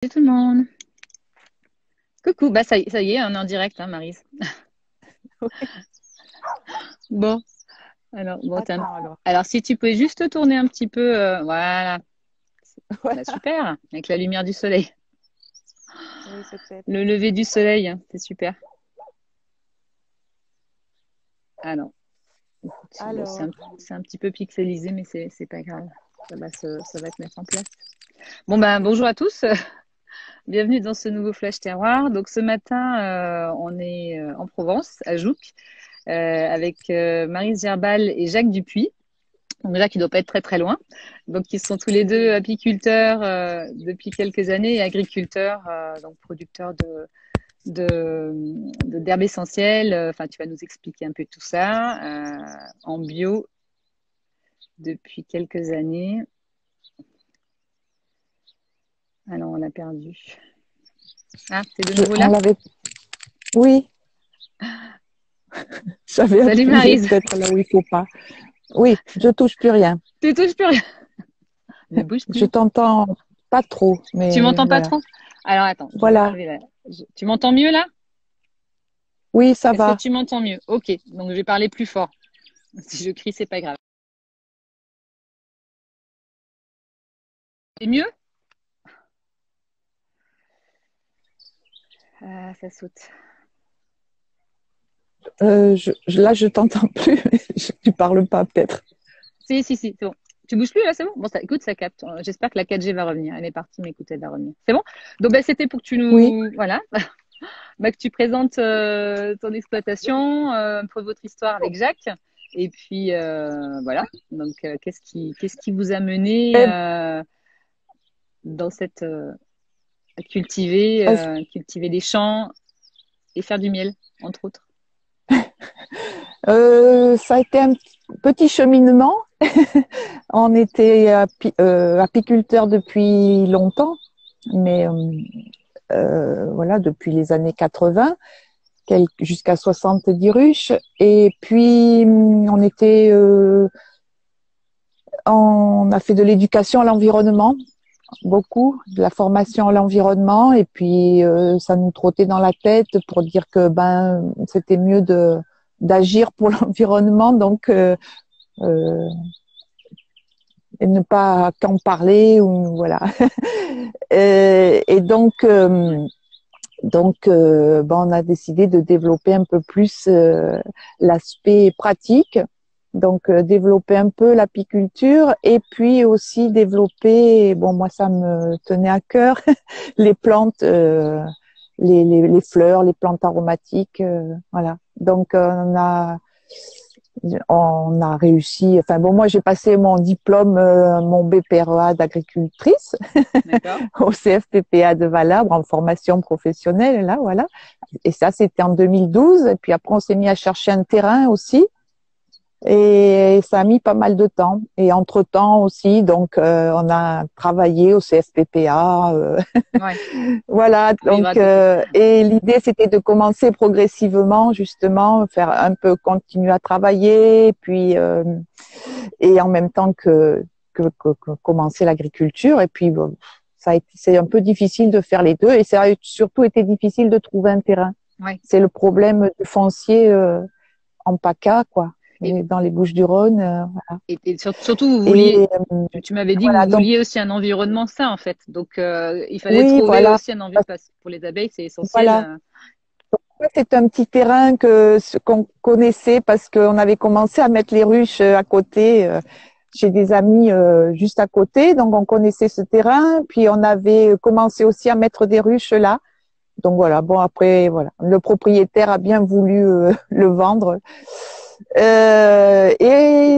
Salut tout le monde. Coucou, bah ça y est, on est en direct, hein, Maryse. Bon, Attends alors. alors si tu pouvais juste te tourner un petit peu, voilà, bah, Voilà. super, avec la lumière du soleil, Oui, peut-être. le lever du soleil, hein, c'est super. Ah non, écoute, bon, Alors, c'est un petit peu pixelisé, mais c'est pas grave, ça va se mettre en place. Bon ben bonjour à tous, bienvenue dans ce nouveau Flash Terroir. Donc ce matin, on est en Provence, à Jouques, avec Maryse Gerbal et Jacques Dupuis. Donc déjà qui ne doit pas être très très loin. Donc ils sont tous les deux oui. apiculteurs depuis quelques années et agriculteurs, donc producteurs d'herbes essentielles. Enfin, tu vas nous expliquer un peu tout ça en bio depuis quelques années. Ah non, on l'a perdu. Ah, t'es de nouveau On là? l'avait. Oui, j'avais Salut appuyé Maryse. peut-être là où il faut pas. Oui, je touche plus rien. Tu touches plus rien. Ne bouge Je plus. t'entends pas trop, Tu mais m'entends pas voilà. trop? Alors attends, je vais Voilà. enlever Tu m'entends mieux là? Oui, ça Est-ce que va. tu m'entends mieux? Ok, donc je vais parler plus fort. Si je crie, c'est pas grave. C'est mieux? Ah, ça saute. Là, je t'entends plus. Tu parles pas peut-être. Si, c'est bon. Tu bouges plus là, c'est bon? Bon, écoute, ça capte. J'espère que la 4G va revenir. Elle est partie, mais écoute, elle va revenir. C'est bon? Donc, bah, c'était pour que tu Oui. nous, voilà, bah, que tu présentes ton exploitation, un peu votre histoire avec Jacques. Et puis, voilà. Donc, qu'est-ce qui vous a mené Eh, dans cette ben, cultiver des champs et faire du miel, entre autres. ça a été un petit cheminement. On était apiculteurs depuis longtemps, mais voilà, depuis les années 80, jusqu'à 70 ruches. Et puis, on a fait de l'éducation à l'environnement, beaucoup, de la formation à l'environnement. Et puis, ça nous trottait dans la tête pour dire que c'était mieux d'agir pour l'environnement. Donc, et ne pas qu'en parler ou voilà. Et on a décidé de développer un peu plus l'aspect pratique, donc développer un peu l'apiculture et puis aussi développer, bon moi ça me tenait à cœur, les plantes, les fleurs, les plantes aromatiques, voilà. Donc on a réussi. Enfin bon, moi j'ai passé mon diplôme, mon BPREA d'agricultrice D'accord? au CFPPA de Valabre en formation professionnelle, là, voilà. Et ça, c'était en 2012. Et puis après, on s'est mis à chercher un terrain aussi. Et ça a mis pas mal de temps. Et entre-temps aussi, donc, on a travaillé au CFPPA. Ouais. Voilà. Vivre Donc, à côté. et l'idée, c'était de commencer progressivement, justement, faire un peu continuer à travailler, puis et en même temps que commencer l'agriculture. Et puis, bon, c'est un peu difficile de faire les deux. Et ça a surtout été difficile de trouver un terrain. Ouais. C'est le problème du foncier en PACA, quoi, Et, et dans les Bouches-du-Rhône. Voilà. surtout, vous Et vouliez, tu m'avais dit que vous voilà, donc, vouliez aussi un environnement sain, en fait. Donc, il fallait oui, trouver voilà. aussi un environnement, parce que pour les abeilles, c'est essentiel. Voilà. C'est un petit terrain qu'on connaissait parce qu'on avait commencé à mettre les ruches à côté, chez des amis juste à côté. Donc, on connaissait ce terrain. Puis, on avait commencé aussi à mettre des ruches là. Donc, voilà. Bon, après, voilà. Le propriétaire a bien voulu le vendre. Et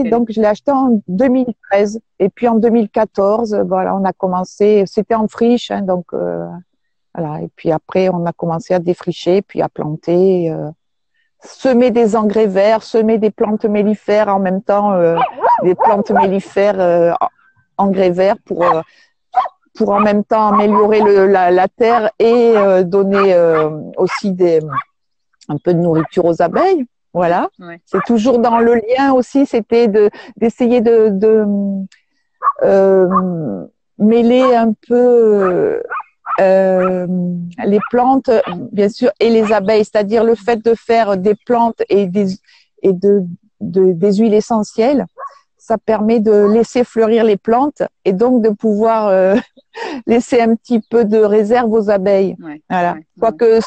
C'était donc, je l'ai acheté en 2013. Et puis, en 2014, voilà, on a commencé. C'était en friche, hein, donc voilà. Et puis après, on a commencé à défricher, puis à planter, semer des engrais verts, semer des plantes mellifères en même temps, des plantes mellifères engrais verts pour en même temps améliorer la terre et donner aussi un peu de nourriture aux abeilles. Voilà. ouais. C'est toujours dans le lien aussi, c'était d'essayer de mêler un peu euh, les plantes, bien sûr, et les abeilles, c'est-à-dire le fait de faire des plantes et des huiles essentielles, ça permet de laisser fleurir les plantes et donc de pouvoir laisser un petit peu de réserve aux abeilles. Ouais, Voilà. ouais, ouais. Quoique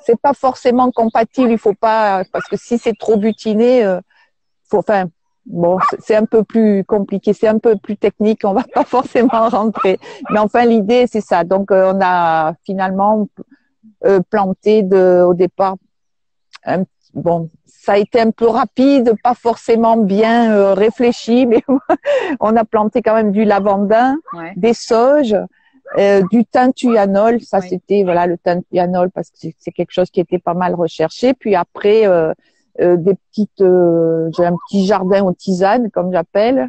c'est pas forcément compatible, il faut pas, parce que si c'est trop butiné, enfin, bon, c'est un peu plus compliqué, c'est un peu plus technique, on va pas forcément rentrer. Mais enfin, l'idée, c'est ça. Donc, on a finalement planté au départ, bon, ça a été un peu rapide, pas forcément bien réfléchi, mais on a planté quand même du lavandin, Ouais. des sauges, du thym thuyanol. Ça, Ouais. c'était voilà le thym thuyanol parce que c'est quelque chose qui était pas mal recherché. Puis après, j'ai un petit jardin aux tisanes, comme j'appelle,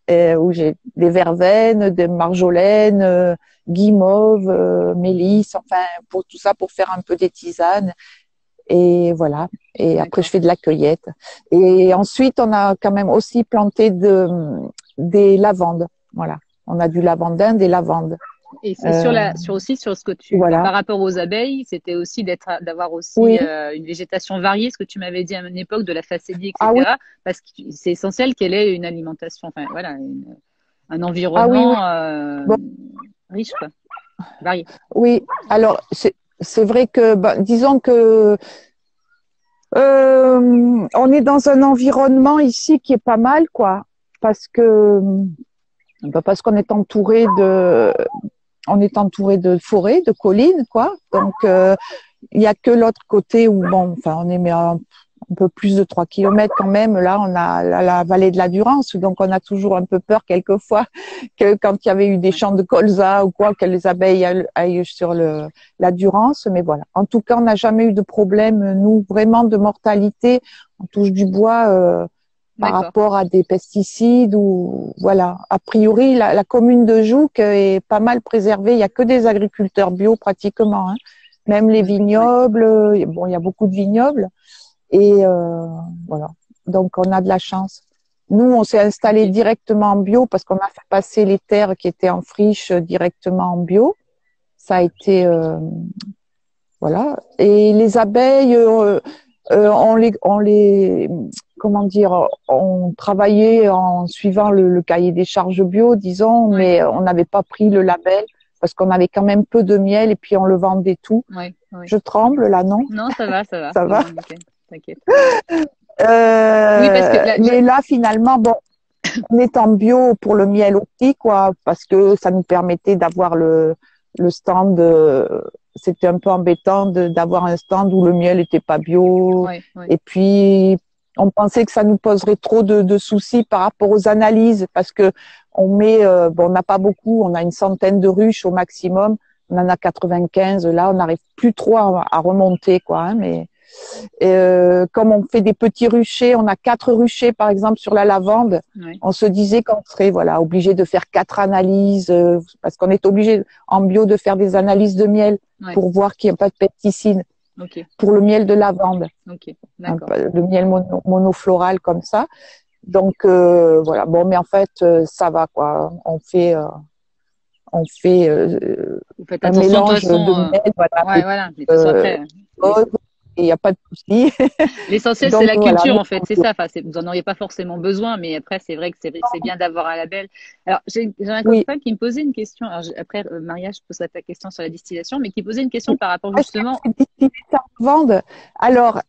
où j'ai des verveines, des marjolaines, guimauves, mélisse, enfin pour tout ça pour faire un peu des tisanes. Et voilà. Et après, D'accord. je fais de la cueillette. Et ensuite, on a quand même aussi planté des lavandes. Voilà. On a du lavandin, des lavandes. Et c'est Euh, sur ce que voilà. par rapport aux abeilles, c'était aussi d'avoir aussi Oui. une végétation variée, ce que tu m'avais dit à une époque de la facélie, Ah oui. etc. Parce que c'est essentiel qu'elle ait une alimentation, enfin voilà, un Ah oui, oui. environnement Bon, riche, quoi, varié. oui. Alors, c'est vrai que, bah, disons que on est dans un environnement ici qui est pas mal, quoi, parce que parce qu'on est entouré de forêts, de collines, quoi. Donc, il y a que l'autre côté où, bon, enfin, on est mais un peu plus de 3 kilomètres quand même. Là, on a la vallée de la Durance, donc on a toujours un peu peur quelquefois que quand il y avait eu des Ouais. champs de colza ou quoi, que les abeilles aillent sur la Durance. Mais voilà. En tout cas, on n'a jamais eu de problème, nous, vraiment de mortalité. On touche du bois. Par D'accord. rapport à des pesticides ou voilà. A priori, la commune de Jouques est pas mal préservée. Il y a que des agriculteurs bio pratiquement, hein. Même les Ouais. vignobles, bon, il y a beaucoup de vignobles et voilà. Donc on a de la chance. Nous, on s'est installé Ok. directement en bio parce qu'on a fait passer les terres qui étaient en friche directement en bio. Ça a été voilà. Et les abeilles, comment dire, on travaillait en suivant le cahier des charges bio, disons, Ouais. mais on n'avait pas pris le label parce qu'on avait quand même peu de miel et puis on le vendait tout. Ouais. Ouais. Je tremble là, non? Non, ça va, ça va. Ça Non, va. non, nickel. T'inquiète. Oui, parce que là, Mais là, finalement, bon, on est en bio pour le miel aussi, quoi, parce que ça nous permettait d'avoir le stand. C'était un peu embêtant d'avoir un stand où le miel n'était pas bio. ouais, ouais. Et puis, on pensait que ça nous poserait trop de soucis par rapport aux analyses, parce que bon, on n'a pas beaucoup, on a une centaine de ruches au maximum. On en a 95. Là, on n'arrive plus trop à remonter, quoi, hein, mais comme on fait des petits ruchers, on a 4 ruchers par exemple sur la lavande, Ouais. on se disait qu'on serait voilà obligé de faire 4 analyses parce qu'on est obligé en bio de faire des analyses de miel Ouais. pour voir qu'il n'y a pas de pesticides Ok. pour le miel de lavande, Ok. hein, D'accord. le miel monofloral comme ça. Donc voilà, bon mais en fait ça va quoi, on fait Vous faites un attention de toute mélange de façon. miel voilà Ouais, et voilà. Mais de toute façon, euh, après, oui. et il n'y a pas de souci. L'essentiel, c'est Donc la voilà, culture, nous en fait. C'est ça. Enfin, vous en auriez pas forcément besoin, mais après, c'est vrai que c'est bien d'avoir un label. Alors, j'ai un oui. copain qui me posait une question. Alors, après, Maria, je poserai ta question sur la distillation, mais qui posait une question par rapport Est-ce que justement. c'est destiné à la lavande? Alors,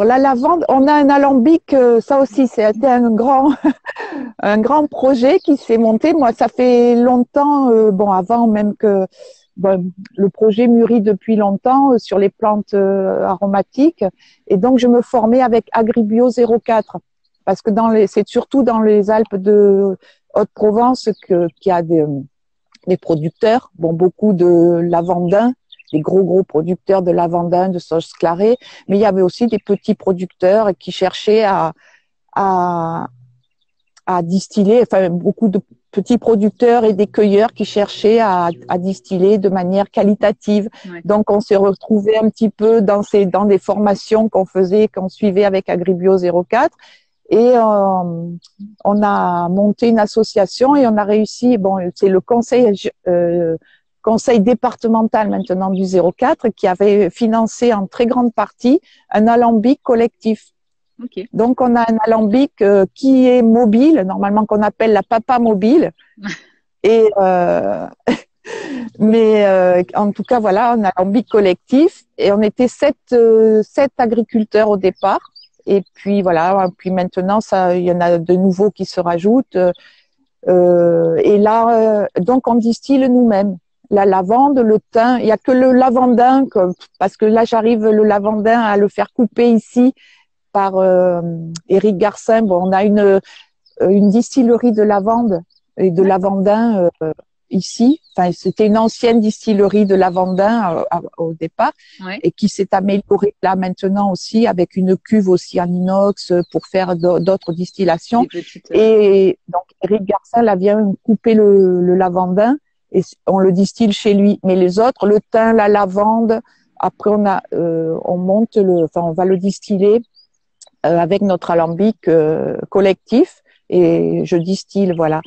la lavande, on a un alambic, ça aussi, c'était un grand projet qui s'est monté. Moi, ça fait longtemps, bon, avant même que bon, le projet mûrit depuis longtemps sur les plantes aromatiques. Et donc, je me formais avec Agribio 04. Parce que c'est surtout dans les Alpes de Haute-Provence qu'il y a des producteurs, bon, beaucoup de lavandin, des gros producteurs de lavandin, de sauge clarée, mais il y avait aussi des petits producteurs qui cherchaient à, à distiller, enfin beaucoup de petits producteurs et des cueilleurs qui cherchaient à distiller de manière qualitative. Ouais. Donc on s'est retrouvé un petit peu dans des formations qu'on suivait avec Agribio 04 et on a monté une association et on a réussi. Bon, c'est le conseil conseil départemental maintenant du 04 qui avait financé en très grande partie un alambic collectif. Ok. Donc, on a un alambic qui est mobile, normalement qu'on appelle la papa mobile. Et mais en tout cas, voilà, on a un alambic collectif et on était sept agriculteurs au départ. Et puis voilà, puis maintenant, ça, il y en a de nouveaux qui se rajoutent. Et là, donc, on distille nous-mêmes. La lavande, le thym, il y a que le lavandin, parce que là, j'arrive le lavandin à le faire couper ici par Éric Garcin. Bon, on a une distillerie de lavande et de lavandin ici. Enfin, c'était une ancienne distillerie de lavandin au départ et qui s'est améliorée là maintenant aussi avec une cuve aussi en inox pour faire d'autres distillations. Et donc, Éric Garcin là vient couper le lavandin et on le distille chez lui. Mais les autres, le thym, la lavande, après on monte on va le distiller avec notre alambic collectif et je distille, voilà.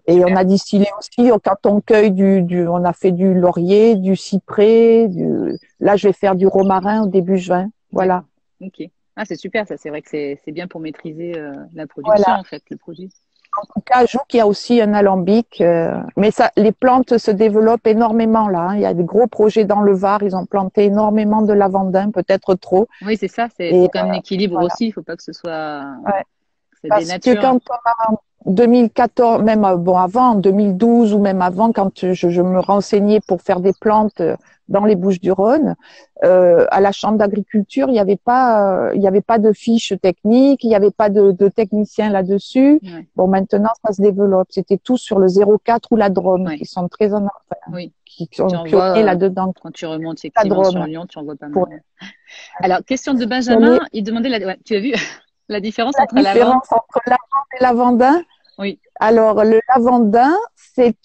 Et super. On a distillé aussi quand on cueille on a fait du laurier, du cyprès, là je vais faire du romarin au début juin, voilà. Ok. Ah, c'est super, ça. C'est vrai que c'est bien pour maîtriser la production, voilà. En fait, le produit. En tout cas, je trouve qu'il y a aussi un alambic, mais ça, les plantes se développent énormément là. Hein. Il y a des gros projets dans le Var, ils ont planté énormément de lavandin, peut-être trop. Oui, c'est ça. C'est quand même l'équilibre voilà. Aussi. Il ne faut pas que ce soit. Ouais. Parce que quand on a 2014, même avant, en 2012 ou même avant, quand je me renseignais pour faire des plantes dans les Bouches-du-Rhône, à la Chambre d'agriculture, il n'y avait pas de fiches techniques, il n'y avait pas de techniciens là-dessus. Ouais. Bon, maintenant, ça se développe. C'était tout sur le 04 ou la Drôme, ouais. Qui sont très en qui sont pionniers là-dedans. Quand tu remontes effectivement sur Lyon, tu en vois pas mal. Ouais. Alors, question de Benjamin, il demandait, tu as vu la différence entre la lavande et lavandin? Oui. Alors, le lavandin, c'est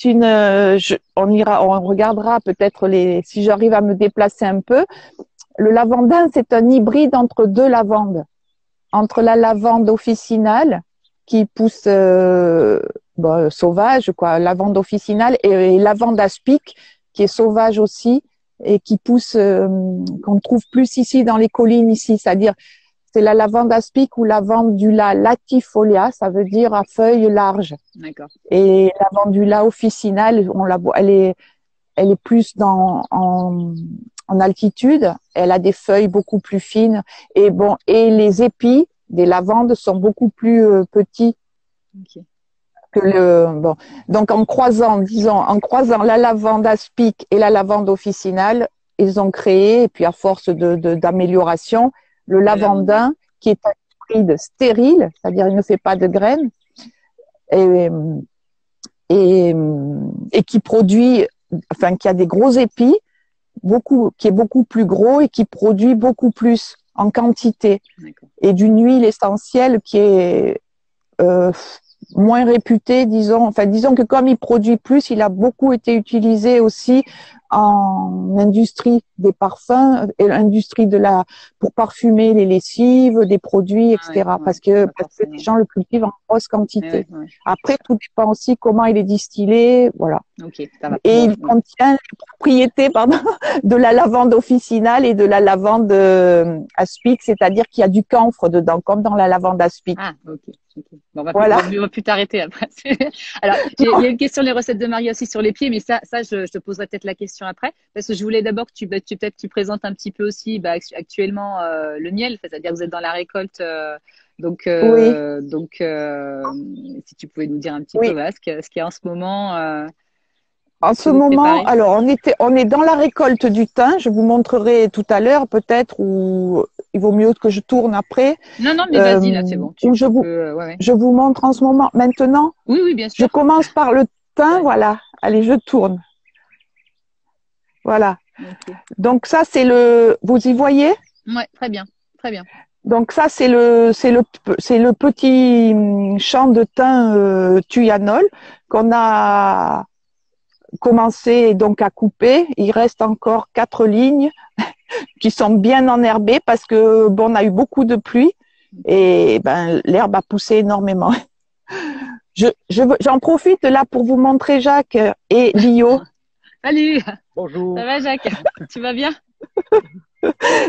on regardera peut-être si j'arrive à me déplacer un peu. Le lavandin, c'est un hybride entre deux lavandes. Entre la lavande officinale, qui pousse, sauvage, quoi, lavande officinale, et lavande aspic, qui est sauvage aussi, et qui pousse, qu'on trouve plus ici dans les collines ici, c'est-à-dire, c'est la lavande aspic ou lavandula latifolia, ça veut dire à feuilles larges. D'accord. Et lavandula officinale, elle est plus en altitude. Elle a des feuilles beaucoup plus fines. Et les épis des lavandes sont beaucoup plus petits. Okay. Donc en croisant la lavande aspic et la lavande officinale, ils ont créé, et puis à force d'amélioration, le lavandin, qui est un hybride stérile, c'est-à-dire il ne fait pas de graines, et qui produit, qui a des gros épis, qui est beaucoup plus gros et qui produit beaucoup plus en quantité. Et d'une huile essentielle qui est moins réputée, disons que comme il produit plus, il a beaucoup été utilisé aussi en industrie des parfums et l'industrie pour parfumer les lessives, des produits, etc. Parce que les gens le cultivent en grosse quantité. Ouais. Après, tout dépend aussi comment il est distillé, voilà. Okay, ça va. Et il contient les propriétés, de la lavande officinale et de la lavande aspic, c'est-à-dire qu'il y a du camphre dedans, comme dans la lavande aspic. Ah, ok. Bon, on va plus t'arrêter après. Alors, il y a une question les recettes de Maria aussi sur les pieds, mais ça, je te poserai peut-être la question après, parce que je voulais d'abord que tu présentes un petit peu aussi, actuellement le miel, c'est-à-dire que vous êtes dans la récolte, oui. Si tu pouvais nous dire un petit peu ce qu'il y a en ce moment. En ce moment, alors on est dans la récolte du thym. Je vous montrerai tout à l'heure peut-être, ou il vaut mieux que je tourne après. Non, mais vas-y là, c'est bon. Je vous montre en ce moment. Maintenant. Oui, bien sûr. Je commence par le thym, voilà. Allez, je tourne. Voilà. Okay. Donc ça c'est vous y voyez? Ouais, très bien. Donc ça c'est le petit champ de thym thuyanol qu'on a commencé donc à couper. Il reste encore 4 lignes qui sont bien enherbées parce que on a eu beaucoup de pluie et l'herbe a poussé énormément. J'en profite là pour vous montrer Jacques et Lio. Salut, ça Bonjour. va Jacques? Tu vas bien?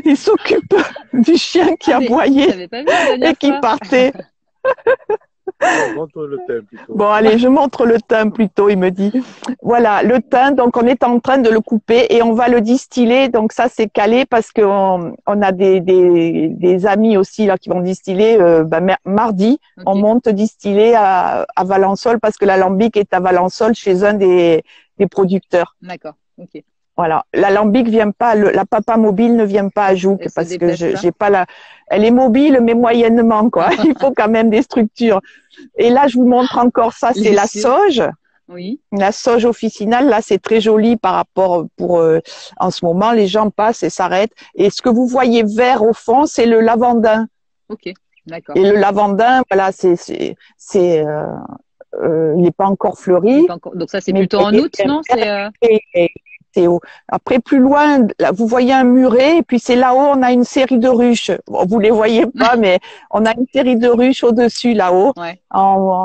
Il s'occupe du chien qui Ah mais je aboyait t'avais pas vu la et dernière qui fois. partait. Alors, montre le thème plutôt. Bon, allez, je montre le thym plutôt, il me dit. Voilà, le thym, donc on est en train de le couper et on va le distiller. Donc ça, c'est calé parce qu'on a des amis aussi là qui vont distiller. Mardi, on Ok, monte distiller à Valençol parce que l'alambic est à Valençol chez un des producteurs. d'accord, ok. Voilà, l'alambic vient pas, la papa mobile ne vient pas à Jouques Elle se parce que déplace pas? j'ai pas la, elle est mobile mais moyennement quoi. Il faut quand même des structures. Et là, je vous montre encore ça, c'est Les la chiens? sauge. Oui, La sauge officinale, là, c'est très joli par rapport en ce moment, les gens passent et s'arrêtent. Et ce que vous voyez vert au fond, c'est le lavandin. ok, d'accord. Et le lavandin, voilà, il n'est pas encore Il est fleuri, pas encore... Donc ça c'est mais plutôt en août, non? C'est c'est haut. Après, plus loin, là, vous voyez un muret, et puis c'est là-haut, on a une série de ruches. Bon, vous les voyez pas, mais on a une série de ruches au-dessus, là-haut. ouais,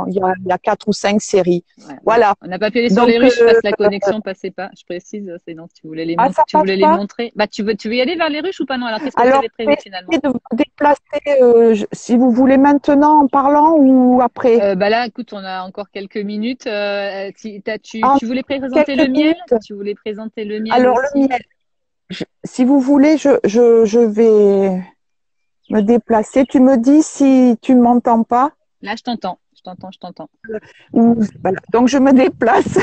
Il y a 4 ou 5 séries. ouais. Bon, Voilà. on n'a pas pu aller sur les Donc, ruches parce que la connexion passait pas. Je précise, c'est donc tu voulais les ça tu passe voulais les pas. montrer. Bah tu veux y aller vers les ruches ou pas non? Alors qu'est-ce que tu Alors, avais je vais prévu finalement? essayer de vous déplacer, si vous voulez maintenant en parlant ou après. Bah là, écoute, on a encore quelques minutes. En Tu voulais présenter le quelques miel? minutes. Tu voulais présenter le miel Alors, le aussi? miel, si vous voulez, je vais me déplacer. Tu me dis si tu ne m'entends pas. Là, je t'entends, je t'entends, je t'entends. Voilà. Donc, je me déplace.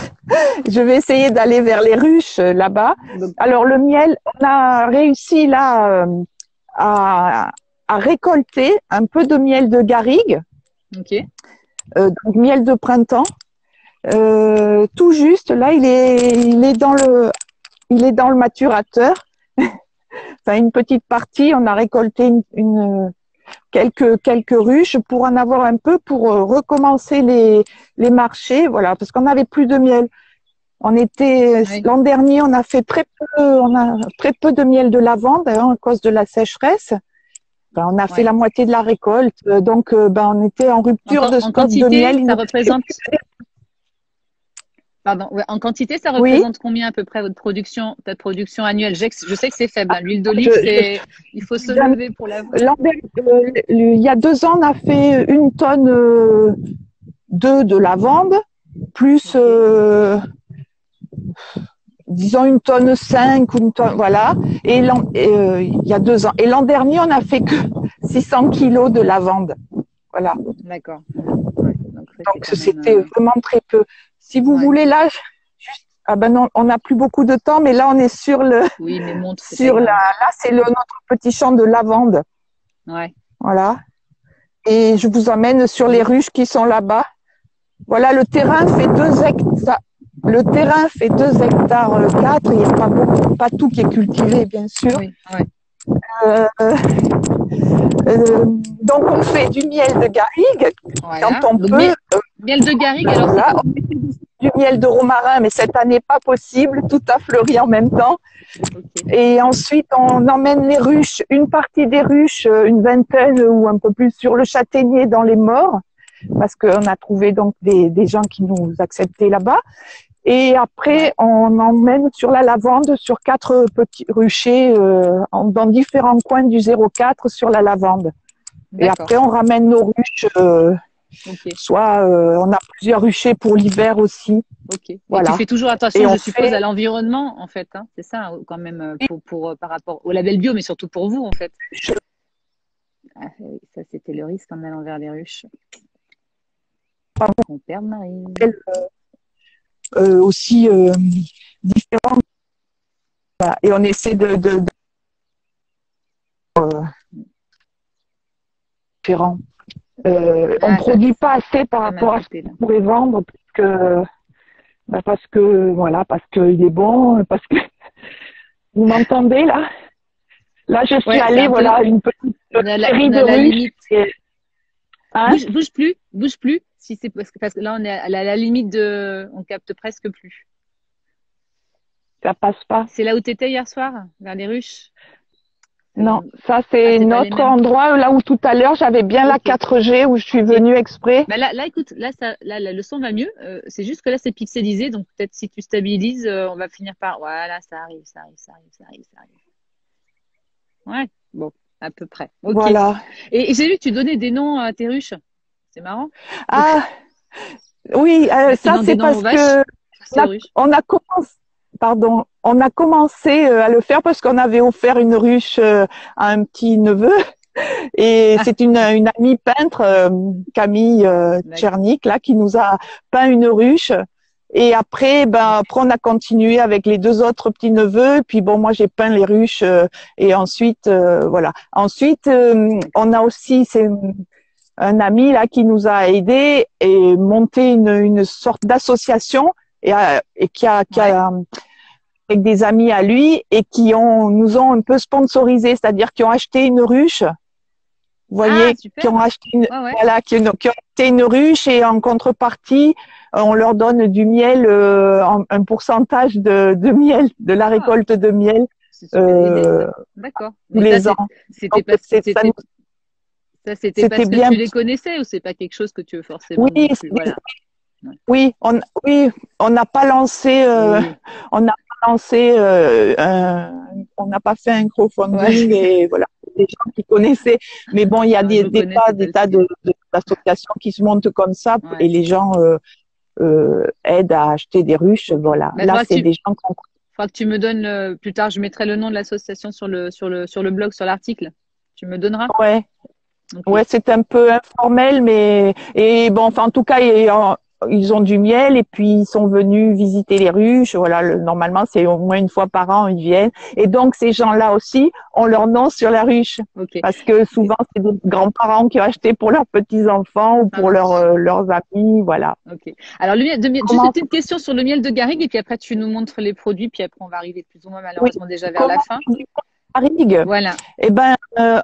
Je vais essayer d'aller vers les ruches là-bas. Donc, Alors, le miel, on a réussi là à, à récolter un peu de miel de garrigue, ok, donc miel de printemps. Tout juste, là, il est dans le maturateur. Enfin, une petite partie, on a récolté quelques ruches pour en avoir un peu pour recommencer les marchés, voilà, parce qu'on n'avait plus de miel. oui, L'an dernier, on a très peu de miel de lavande à cause de la sécheresse. Ben, on a fait ouais. la moitié de la récolte, donc on était en rupture de En stock de miel. quantité, ça représente, pardon, ouais, en quantité, ça Oui, représente combien à peu près ta production annuelle? Je sais que c'est faible, hein. L'huile je, d'olive, je, il faut se j'en- lever pour l'avoir. l'an dernier, il y a 2 ans, on a fait 1 tonne de lavande, plus Ok, disons 1 tonne 5 ou une tonne, voilà. Il y a 2 ans. Et l'an dernier, on a fait que 600 kilos de lavande. Voilà. d'accord. Ouais, donc ça, c'est Donc quand même, c'était vraiment très peu. Si vous ouais. voulez là, juste, ah ben non, on n'a plus beaucoup de temps, mais là on est Oui, mais montre, c'est pas sur grave. là c'est notre petit champ de lavande. Ouais. Voilà. Et je vous emmène sur les ruches qui sont là-bas. Voilà, le terrain fait 2 hectares. Le terrain fait 2 hectares 4. Il n'y a pas tout qui est cultivé, bien sûr. Oui, ouais. Euh, donc on fait du miel de garrigue quand Voilà. on Donc, peut. miel de garrigue, alors c'est Voilà, du miel de romarin, mais cette année pas possible. Tout a fleuri en même temps. ok. Et ensuite on emmène les ruches, une partie des ruches, une vingtaine ou un peu plus sur le châtaignier dans les morts, parce qu'on a trouvé donc des gens qui nous acceptaient là-bas. Et après, Ouais, on emmène sur la lavande, sur 4 petits ruchers dans différents coins du 04 sur la lavande. Et d'accord. après, on ramène nos ruches, Ok, soit on a plusieurs ruchers pour l'hiver aussi. ok. Et tu Voilà. fais toujours Et attention, je on suppose, fait, à l'environnement, en fait, hein. C'est ça, quand même, par rapport au label bio, mais surtout pour vous, en fait. Ah, oui, ça, c'était le risque en allant vers les ruches. On perd Marie. aussi différents. Voilà. Et on essaie différents. On ne Ah, produit pas assez par ça m'a rapport à ce coupé, là. qu'on pourrait vendre parce que voilà, parce qu'il est bon, parce que vous m'entendez là. Là, je suis Ouais, c'est allée, un peu, voilà, une petite série on de a la ruches. limite. Hein, Bouge plus, si c'est parce que là, on est à la limite on capte presque plus. ça passe pas. C'est là où tu étais hier soir, vers les ruches? Non, ça c'est c'est pas les notre mêmes. endroit là où tout à l'heure j'avais bien la Ok. 4G où je suis Ok. venue exprès. Bah là, écoute, là, le son va mieux. C'est juste que là, c'est pixelisé, donc peut-être si tu stabilises, on va finir par. Voilà, ça arrive. Ouais, bon, à peu près. Ok. Voilà. Et j'ai vu que tu donnais des noms à tes ruches. C'est marrant. Donc, Ah oui, ça maintenant des c'est noms aux parce vaches, que c'est aux ruches. on a commencé, pardon, on a commencé à le faire parce qu'on avait offert une ruche à un petit neveu et Ah, c'est une amie peintre, Camille d'accord. Tchernik, là, qui nous a peint une ruche. Et après, ben Ok. après on a continué avec les deux autres petits neveux. Puis bon, moi j'ai peint les ruches et ensuite voilà. Ensuite, on a aussi c'est un ami là qui nous a aidés et monté une sorte d'association et qui Ouais. a avec des amis à lui et qui nous ont un peu sponsorisé, c'est-à-dire qui ont acheté une ruche, vous Ah, voyez, qui super. ont acheté une, Ouais, ouais. voilà, qui ont acheté une ruche et en contrepartie, on leur donne du miel, un pourcentage de miel, de la Ah, récolte de miel c'est une super idée, euh, ça. D'accord. tous Mais les ans. c'était Donc pas, ça c'était c'était parce que bien. tu les connaissais ou c'est pas quelque chose que tu veux Oui, forcément non plus? Voilà. Ouais. oui, on n'a pas lancé, Oui. on n'a pas lancé, on n'a pas fait un Ouais. crowdfunding et voilà, des gens qui connaissaient. Mais bon, il y a Non, je connais, c'est des pas le tas style. d'associations qui se montent comme ça Ouais. et les gens aident à acheter des ruches. Voilà, Bah, là, c'est des gens qui ont, faudra que tu me donnes plus tard, je mettrai le nom de l'association sur le blog, sur l'article. Tu me donneras? ouais. Ok. Ouais, c'est un peu informel, mais et bon, enfin en tout cas, ils ont du miel et puis ils sont venus visiter les ruches. Voilà, normalement c'est au moins une fois par an ils viennent. Et donc ces gens-là aussi ont leur nom sur la ruche Ok. parce que Et- souvent c'est des grands-parents qui ont acheté pour leurs petits-enfants ou Ça pour marche. leurs amis. Voilà. Ok. Alors, juste une Comment petite question sur le miel de garrigue et puis après tu nous montres les produits, puis après on va arriver plus ou moins oui, malheureusement déjà vers la comment fin. faire du garrigue? Voilà. Eh ben,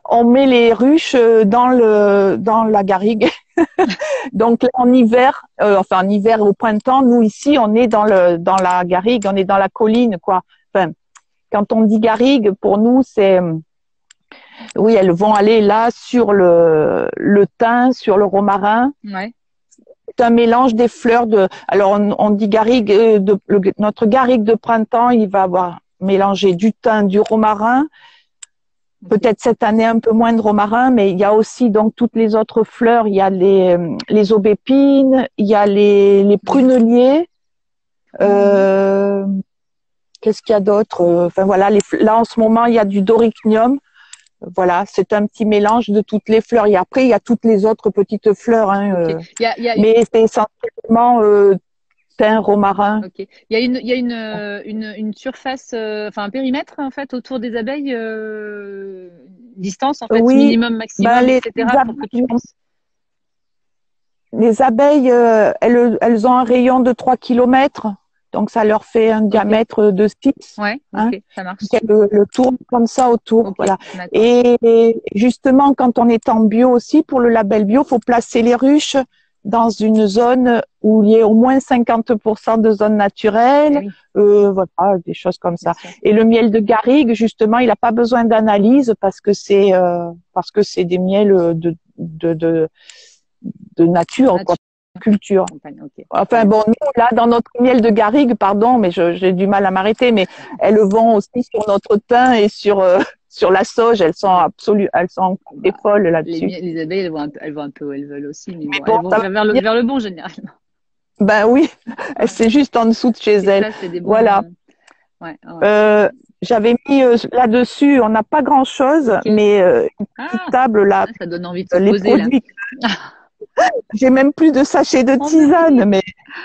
on met les ruches dans la garrigue. Donc là, en hiver, enfin en hiver au printemps, nous ici, on est dans la garrigue, on est dans la colline, quoi. Enfin, quand on dit garrigue, pour nous, c'est oui, elles vont aller là sur le thym, sur le romarin. Ouais. C'est un mélange des fleurs de. Alors on dit garrigue notre garrigue de printemps, il va avoir mélangé du thym, du romarin. Ok. Peut-être cette année un peu moins de romarin, mais il y a aussi donc toutes les autres fleurs. Il y a les aubépines, il y a les pruneliers. Euh, Qu'est-ce qu'il y a d'autre? Enfin voilà, là en ce moment il y a du dorycnium. Voilà, c'est un petit mélange de toutes les fleurs. Et après il y a toutes les autres petites fleurs, hein, Ok. mais c'est essentiellement thym, romarin. Ok. Il y a une surface, enfin un périmètre en fait autour des abeilles, distance en fait Oui, minimum, ben maximum, etc. pour que tu puisses. les abeilles, elles ont un rayon de 3 kilomètres, donc ça leur fait un Ok. diamètre de 6. Ouais. Hein. Ok. Ça marche. Donc elles le tournent comme ça autour. Ok. Voilà. D'accord. Et justement, quand on est en bio aussi, pour le label bio, faut placer les ruches dans une zone où il y ait au moins 50% de zone Eh naturelle, oui, voilà, des choses comme bien ça. sûr. Et le miel de garrigue, justement, il n'a pas besoin d'analyse parce que c'est des miels de De nature, quoi, nature. culture. Campagne. Ok. Très Enfin bien. bon, nous, là, dans notre miel de garrigue, pardon, mais j'ai du mal à m'arrêter, mais elles vont aussi sur notre thym et sur la sauge. Elles sont Bah, des folles les, là-dessus. les abeilles, elles vont un peu où elles veulent aussi, mais Mais bon, bon, elles vont ça va bien. vers le bon généralement. Ben oui, Ouais. c'est juste en dessous de chez C'est elles. ça, c'est des Voilà. bons. Ouais, ouais. Euh, J'avais mis là-dessus, on n'a pas grand-chose, Ok. mais une petite Ah, table là, ça donne envie de se les poser là. produits. J'ai même plus de sachets de Oh non! tisane, mais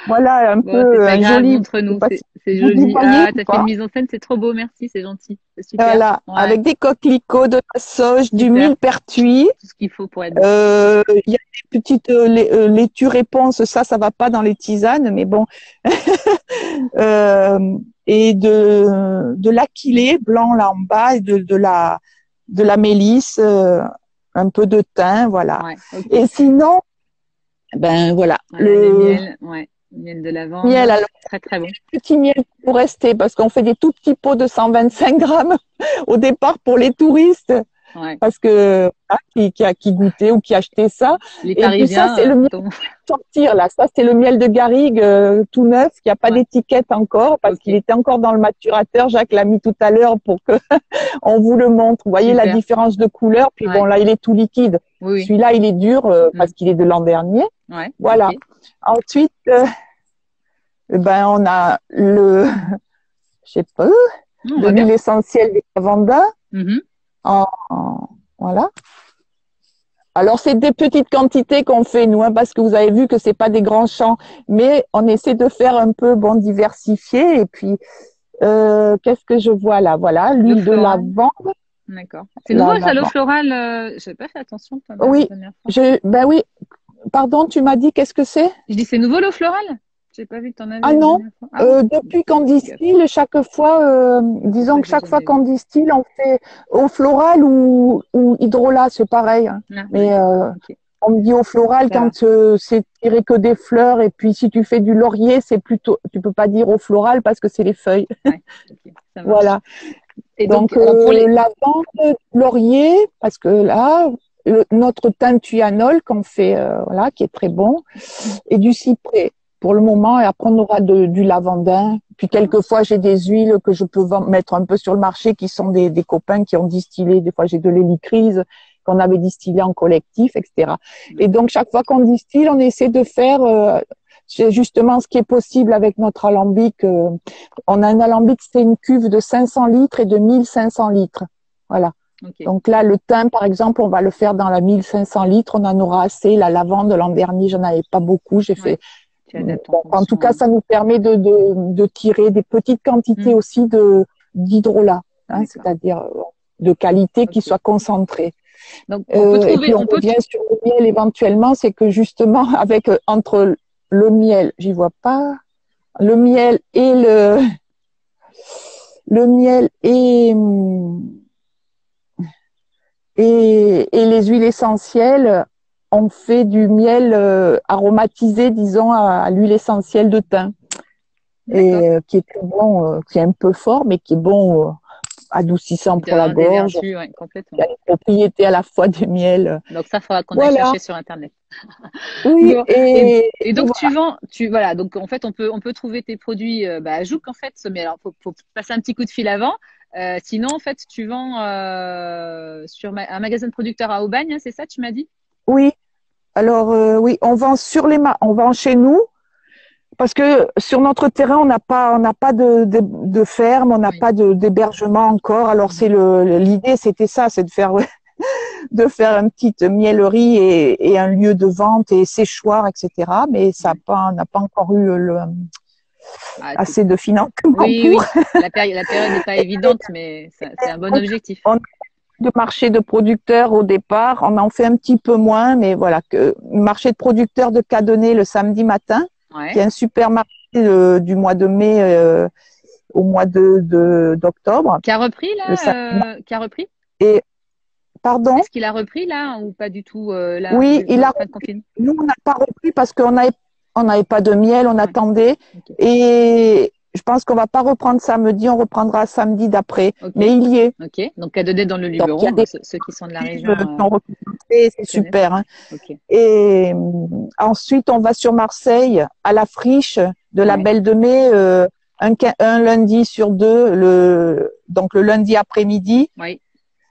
voilà un Bon, c'est peu pas un grave, joli. Je sais montre-nous, pas si c'est vous y joli. voyez Ah, ou t'as fait une pas. mise en scène, c'est trop beau, merci, c'est gentil, c'est super. Voilà, Ouais, avec des coquelicots, de la sauge, du super, millepertuis. tout ce qu'il faut pour être bon. Il y a des petites laitues réponses, ça va pas dans les tisanes, mais bon. Et de l'aquilée blanc là en bas et de la mélisse, un peu de thym, voilà. Ouais, ok. Et sinon, ben voilà, Voilà, les miels, ouais. Miel de lavande. Miel, alors, Très, très bon. petit miel pour rester, parce qu'on fait des tout petits pots de 125 grammes au départ pour les touristes, Ouais. parce que qui goûtait ou qui achetait ça. Les Et puis ça, Parisiens, c'est le miel sortir là. Ça, c'est le miel de garrigue tout neuf, qui a pas d'étiquette encore, parce qu'il était encore dans le maturateur. Jacques l'a mis tout à l'heure pour que on vous le montre. Vous voyez Super. la différence de couleur. Puis bon, là, il est tout liquide. Oui. Celui-là, il est dur parce qu'il est de l'an dernier. Ouais. Voilà. Ensuite, ben on a le, je sais pas, de l'huile essentielle des lavanda. Voilà. Alors c'est des petites quantités qu'on fait nous, parce que vous avez vu que c'est pas des grands champs, mais on essaie de faire un peu diversifier. Et puis qu'est-ce que je vois là? Voilà, l'huile de lavande. D'accord. C'est nouveau ça, l'eau florale. J'avais pas fait attention. Oui, ben oui. Pardon, tu m'as dit qu'est-ce que c'est? Je dis c'est nouveau l'eau florale. J'ai pas vu que t'en avais. Ah non, depuis qu'on distille, chaque fois, disons que chaque fois qu'on distille, on fait eau florale ou hydrolat, c'est pareil. Mais on me dit eau florale quand c'est tiré que des fleurs, et puis si tu fais du laurier, c'est plutôt, tu peux pas dire eau florale parce que c'est les feuilles. Voilà. Et donc pour les lavande, laurier, parce que là, notre teintuyanol qu'on fait, voilà, qui est très bon, et du cyprès. Pour le moment, et après on aura du lavandin. Puis quelquefois j'ai des huiles que je peux mettre un peu sur le marché, qui sont des copains qui ont distillé. Des fois j'ai de l'hélicryse qu'on avait distillé en collectif, etc. Et donc chaque fois qu'on distille, on essaie de faire justement ce qui est possible avec notre alambic. On a un alambic, c'est une cuve de 500 litres et de 1500 litres. Voilà. Donc là, le thym, par exemple, on va le faire dans la 1500 litres. On en aura assez. La lavande, l'an dernier, j'en avais pas beaucoup. J'ai fait. En tout cas, ça nous permet de tirer des petites quantités aussi d'hydrolat, c'est-à-dire de qualité qui soit concentrée. Donc, et puis on revient sur le miel éventuellement, c'est que justement, avec entre le miel, j'y vois pas, le miel et et les huiles essentielles, on fait du miel aromatisé, disons, à l'huile essentielle de thym, et qui est très bon, qui est un peu fort, mais qui est bon, adoucissant pour la gorge. Il y a une propriété à la fois du miel. Donc ça, il faudra qu'on aille chercher sur Internet. Oui. Et donc voilà. Donc en fait, on peut trouver tes produits à Jouques en fait. Mais alors, faut passer un petit coup de fil avant. Sinon, en fait, tu vends sur un magasin de producteurs à Aubagne, c'est ça, tu m'as dit? Oui. Alors oui, on vend on vend chez nous, parce que sur notre terrain, on n'a pas de ferme, on n'a pas d'hébergement encore. Alors l'idée, c'était ça, c'est de faire une petite miellerie et un lieu de vente et séchoir, etc. Mais on n'a pas encore eu assez de financement pour. Oui. La période n'est pas évidente, mais c'est un bon objectif. On a de marché de producteurs au départ, on en fait un petit peu moins, mais voilà, marché de producteurs de Cadonnet le samedi matin, qui est un super marché du mois de mai au mois d'octobre. Qui a repris là Qui a repris Et pardon. Est-ce qu'il a repris là ou pas du tout là? Oui, il a repris. Nous, on n'a pas repris parce qu'on n'avait pas de miel, on attendait. Et je pense qu'on va pas reprendre samedi, on reprendra samedi d'après. Mais il y est. Ok. Donc Cadonnet dans le Luberon, ceux qui sont de la région. C'est super. Hein. Et ensuite, on va sur Marseille à la friche de la Belle de Mai, un lundi sur deux, donc le lundi après-midi. Oui.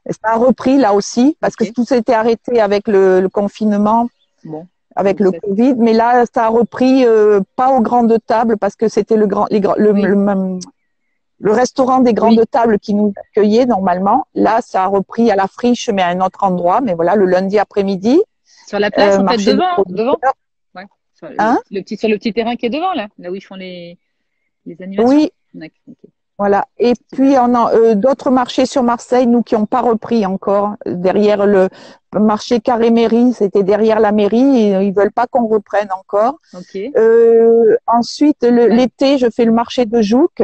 Et ça a repris là aussi parce que tout s'était arrêté avec le confinement. Bon. Avec le Covid, mais là, ça a repris pas aux grandes tables parce que c'était le restaurant des grandes tables qui nous accueillait normalement. Là, ça a repris à la friche, mais à un autre endroit. Mais voilà, le lundi après-midi. Sur la place, en fait, devant. Ouais. Sur le petit terrain qui est devant, là où ils font les animations. Oui. Voilà. Et puis, on a d'autres marchés sur Marseille, nous qui n'ont pas repris encore. Derrière le marché Carré-Mairie, c'était derrière la mairie. Et ils veulent pas qu'on reprenne encore. Ensuite, l'été, je fais le marché de Jouques.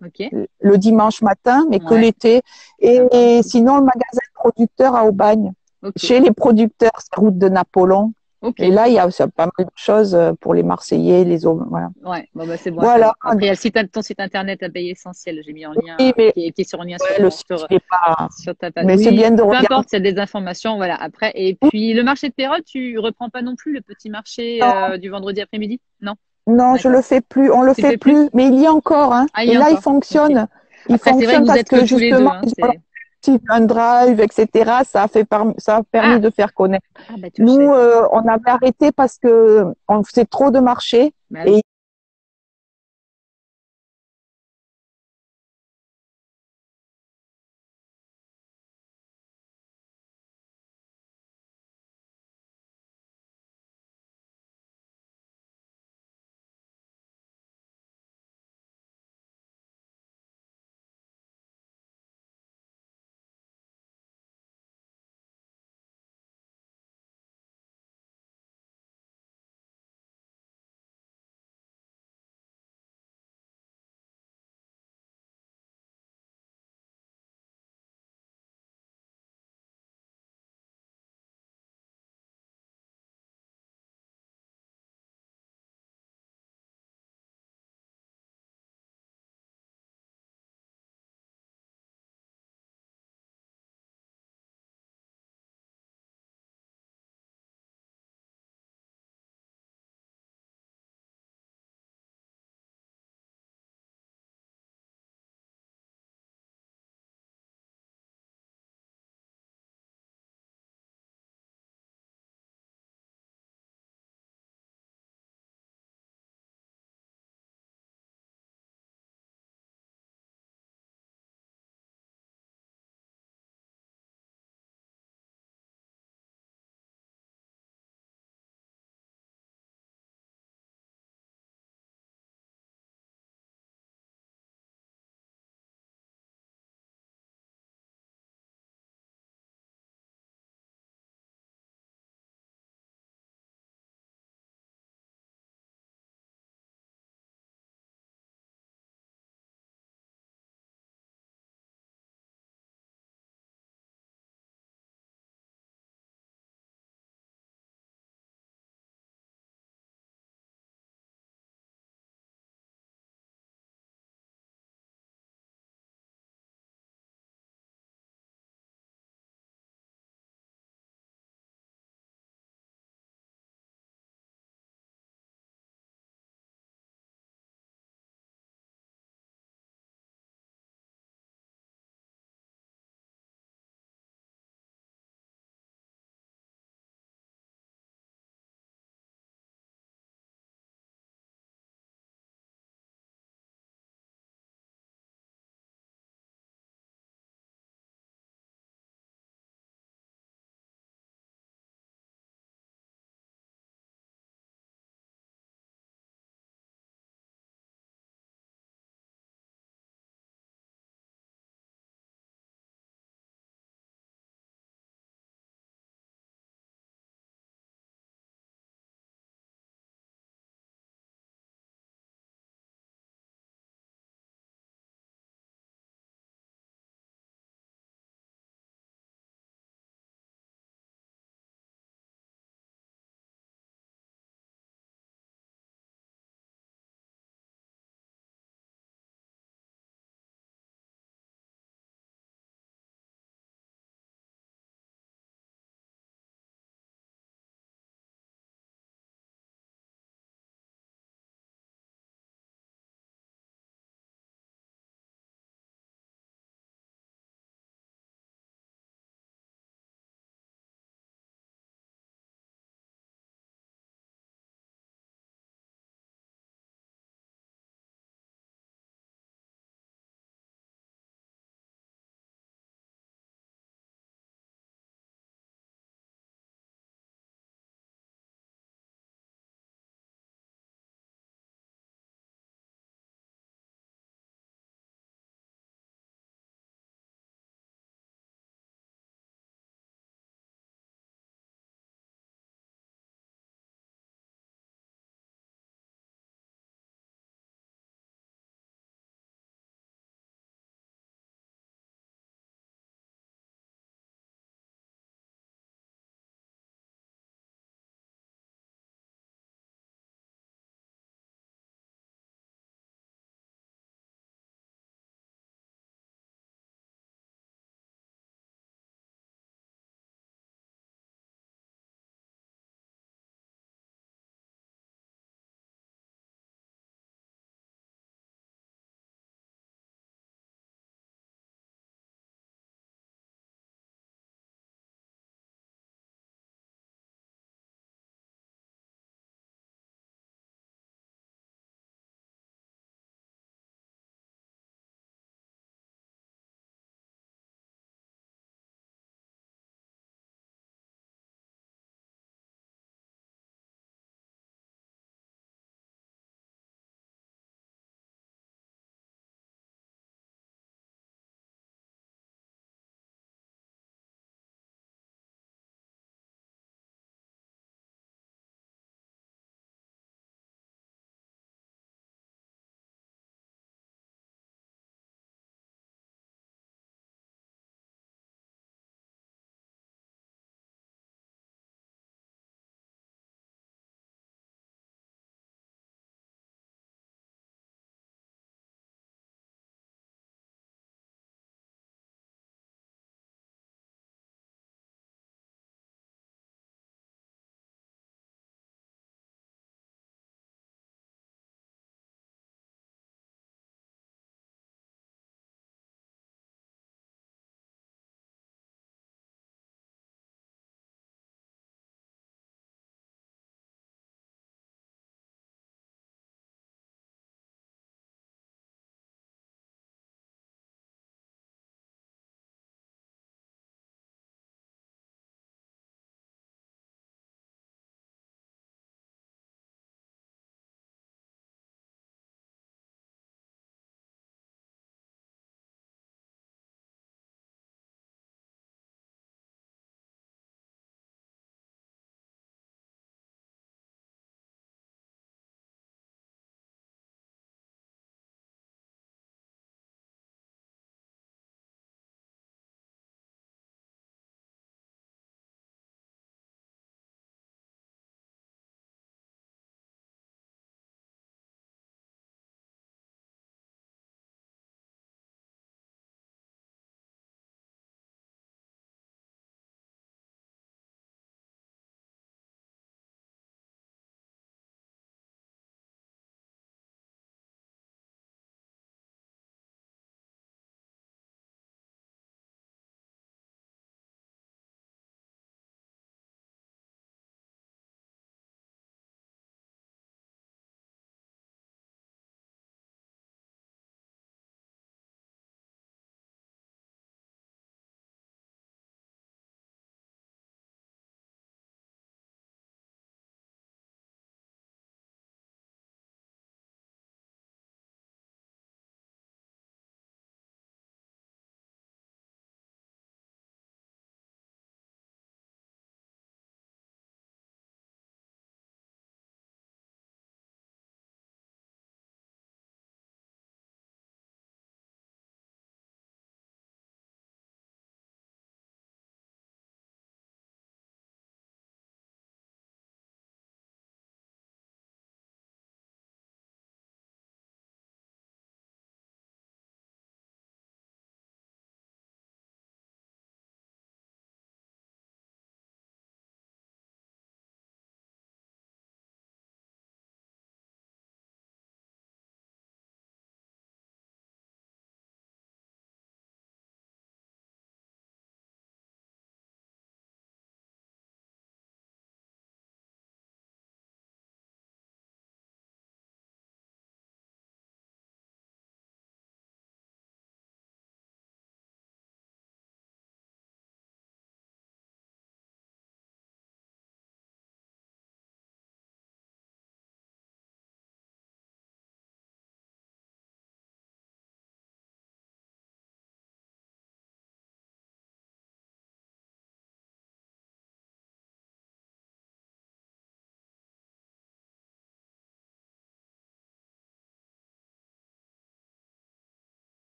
Le dimanche matin, mais que l'été. Et sinon, le magasin de producteurs à Aubagne. Chez les producteurs, c'est route de Napoléon. Ok. Et là, il y a pas mal de choses pour les Marseillais, les hommes. Voilà. Ouais, bon, bah, c'est bon à Voilà. savoir. Après, il y a ton site internet à payer essentiel. J'ai mis en lien, Oui, mais qui est sur en lien ouais, le site, il est pas. sur ta page. Mais c'est Oui, bien de peu regarder. importe, il y a des informations, voilà. Après, et puis le marché de Pérols, tu reprends pas non plus le petit marché Non, du vendredi après-midi? Non? non, je D'accord. le fais plus. On le Tu fait fais plus? plus. Mais il y a encore, hein. Ah, il Et y a là, il encore. Ok. fonctionne. Il Après, c'est vrai que fonctionne vous parce êtes que que tous les deux, justement, hein. ils ont C'est... un drive, etc. Ça a permis Ah, de faire connaître. ah, bah, tu vois, je savais Nous, pas. on avait arrêté parce que on faisait trop de marchés Bah oui. et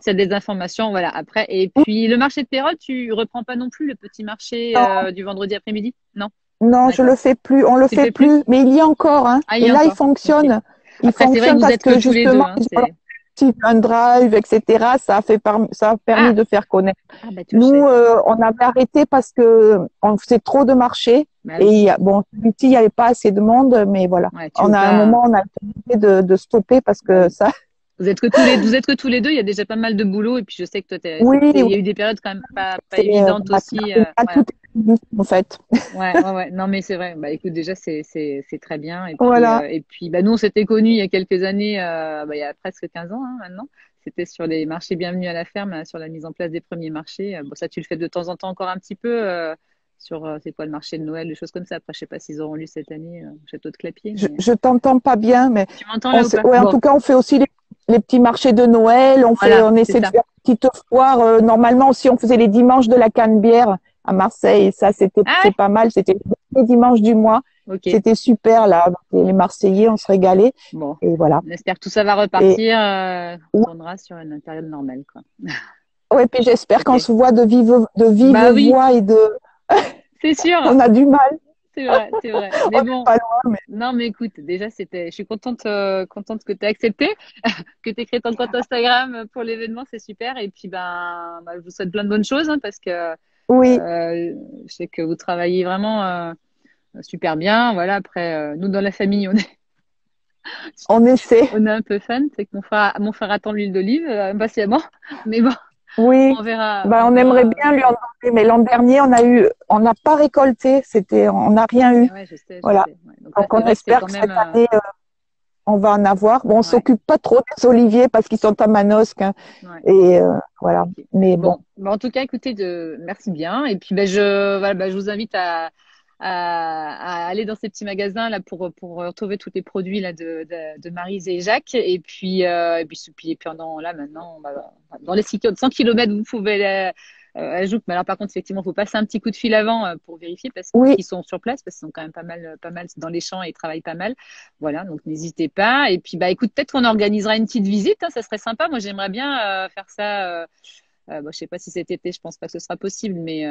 s'il y a des informations, voilà, après. Et puis, le marché de Pérols, tu reprends pas non plus le petit marché Non, du vendredi après-midi? Non? non, je le D'accord. fais plus. On le Tu le fait fais plus? plus, mais il y a encore, hein. Ah, il y Et a là, il encore. Ok. fonctionne. Il Après, c'est vrai que fonctionne vous parce êtes que que tous les deux, justement, hein, ils ont c'est… lancé un drive, etc. Ça a permis Ah, de faire connaître. ah, bah, tu vois, je savais Nous, pas. on avait arrêté parce que on faisait trop de marchés Bah et oui. bon, celui-ci, il n'y avait pas assez de monde, mais voilà. Ouais, tu On veux a un pas. moment, on a été obligé de stopper parce Bah que oui. ça, Vous êtes que tous les deux, il y a déjà pas mal de boulot. Et puis, je sais que toi, oui, il oui, y a eu des périodes quand même pas c'est, évidentes aussi. on a Voilà. tout étudié, en fait. Ouais. Non, mais c'est vrai. Bah, écoute, déjà, c'est très bien. Voilà. Et puis, bah, nous, on s'était connus il y a quelques années, bah, il y a presque 15 ans, hein, maintenant. C'était sur les marchés Bienvenue à la ferme, sur la mise en place des premiers marchés. Bon, ça, tu le fais de temps en temps encore un petit peu, sur, c'est quoi, le marché de Noël, des choses comme ça. Après, je sais pas s'ils auront lieu cette année, au Château de Clapier, mais Je t'entends pas bien, mais tu m'entends là ou pas? ouais, en Bon, tout cas, on fait aussi les petits marchés de Noël. voilà, On c'est essaie de ça. faire une petite foire. Normalement aussi, on faisait les dimanches de la Canebière à Marseille. Et ça, Ah c'est pas mal. C'était les dimanches du mois. ouais? Ok. C'était super, là. Les Marseillais, on se régalait. Bon. Et voilà. On espère que tout ça va Et, repartir, on tournera sur une période normale, quoi. ouais, puis j'espère qu'on Ok. se voit de vive Bah oui, voix et c'est sûr. on a du mal. C'est vrai. Mais On n'est bon, pas loin, mais non, mais écoute, déjà, je suis contente que tu aies accepté, que tu aies créé ton compte Instagram pour l'événement, c'est super. Et puis, je vous souhaite plein de bonnes choses, hein, parce que oui, je sais que vous travaillez vraiment super bien. Voilà, après, nous, dans la famille, on essaie. on est un peu fan. C'est que mon frère attend l'huile d'olive impatiemment. Mais bon, Oui, ben, on on aimerait verra. bien lui en donner, mais l'an dernier, on n'a pas récolté, on n'a rien eu. Ouais, je Voilà. sais. Ouais. Donc là, Donc, c'est on vrai que c'est espère quand que même. cette année, on va en avoir. Bon, on Ouais, s'occupe pas trop des oliviers parce qu'ils sont à Manosque, hein. ouais. Et voilà. Ok. Mais bon, Bon, en tout cas, écoutez, merci bien. Et puis, je vous invite à aller dans ces petits magasins là pour retrouver tous les produits là de Maryse et Jacques. Et puis pendant là maintenant, dans les 100 kilomètres, vous pouvez à Joux. Mais alors, par contre, effectivement, il faut passer un petit coup de fil avant pour vérifier oui, qu'ils sont sur place, parce qu'ils sont quand même pas mal dans les champs et ils travaillent pas mal. Voilà, donc n'hésitez pas. Et puis, écoute, peut-être qu'on organisera une petite visite, hein, ça serait sympa. Moi, j'aimerais bien faire ça. Je sais pas si cet été, je pense pas que ce sera possible, mais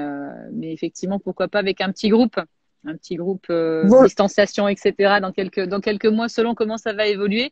effectivement, pourquoi pas avec un petit groupe vol- distanciation, etc. Dans quelques mois, selon comment ça va évoluer.